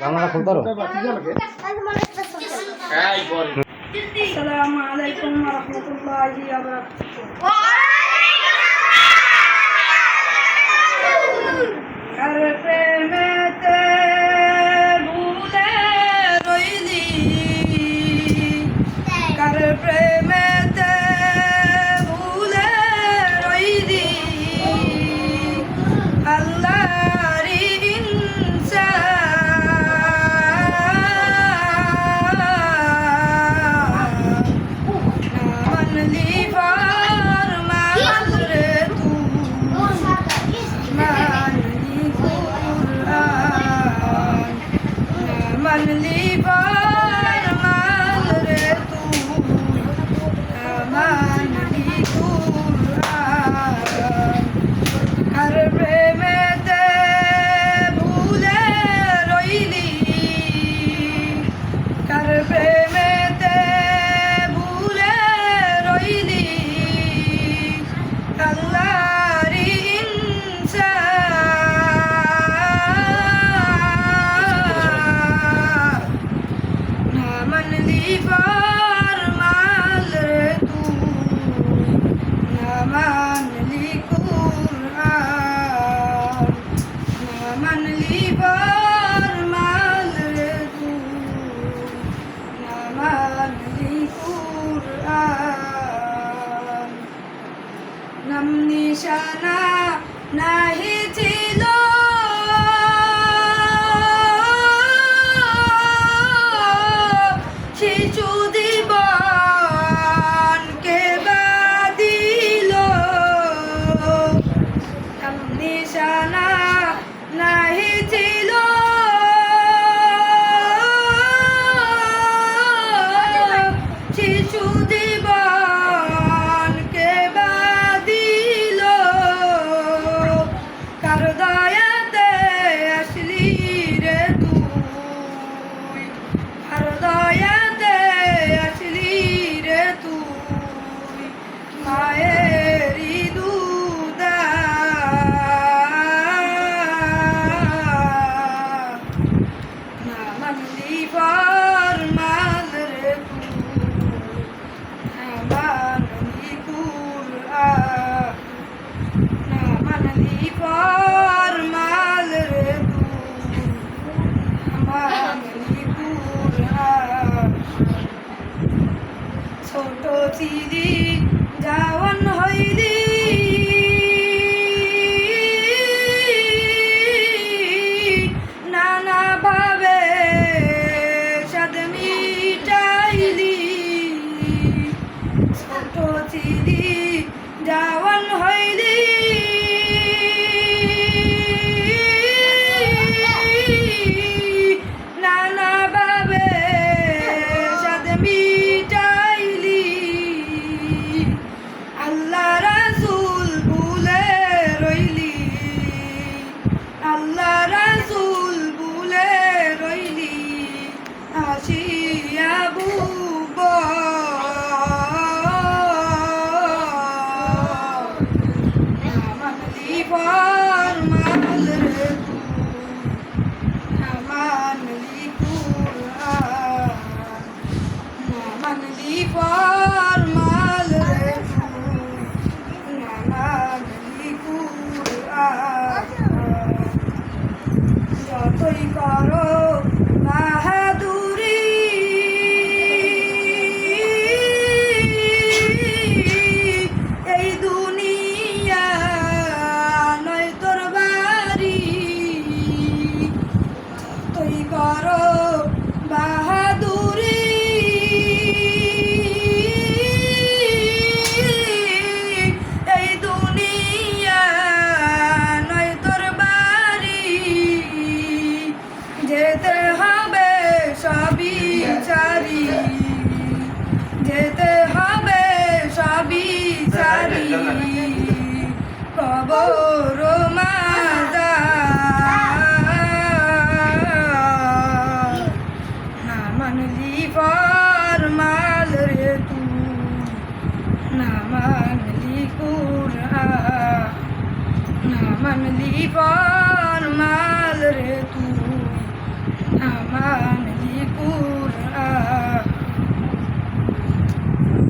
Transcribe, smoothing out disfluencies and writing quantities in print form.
জানালা খুলতে পারো? আসসালামু আলাইকুম ওয়া রাহমাতুল্লাহি ওয়া বারাকাতুহু। কার প্রেমেতে ভুলে রইলি, কার প্রেমেতে ভুলে রইলি, আল্লাহরি manli farman re tu manli Quran har premete bhule roili, kar premete bhule roili, Allahri manli farman re tu na manli Quran, na manli farman re tu na manli Quran. Nam nishana nahi chilo নিশানা নাহি ছিল, শিশু জীবন কে বাদিল, কার দয়াতে আসলি রে তুই, কার দয়াতে আসলি রে তুই, মায়েরি manli farman re tu na manli Quran, na manli farman re tu na manli Quran. ছোট চিরি জাওয়ান হইলি, নানা ভাবে স্বাদ মিটাইলি, ছোট চিরি জাওয়ান হইলি, নানা ভাবে স্বাদ মিটাইলি, আল্লাহ রাসূল ভুলে রইলি, আল্লাহ রাসূল ভুলে রইলি, আসিয়া বুব manli farman re tu na manli Quran, na manli farman re tu na manli Quran. যতই করো বাহাদুরি, এই দুনিয়া নয় তোর বাড়ি, যতই করো বাহাদুরি, এই দুনিয়া নয় তোর বাড়ি, যেতে হবে সবই ছাড়ি, যেতে হবে সবই ছাড়ি, কবর মাজার, না মানলি ফরমান রে তুই, না মানলি কুরআন, না মানলি ফরমান রে তুই, মানলি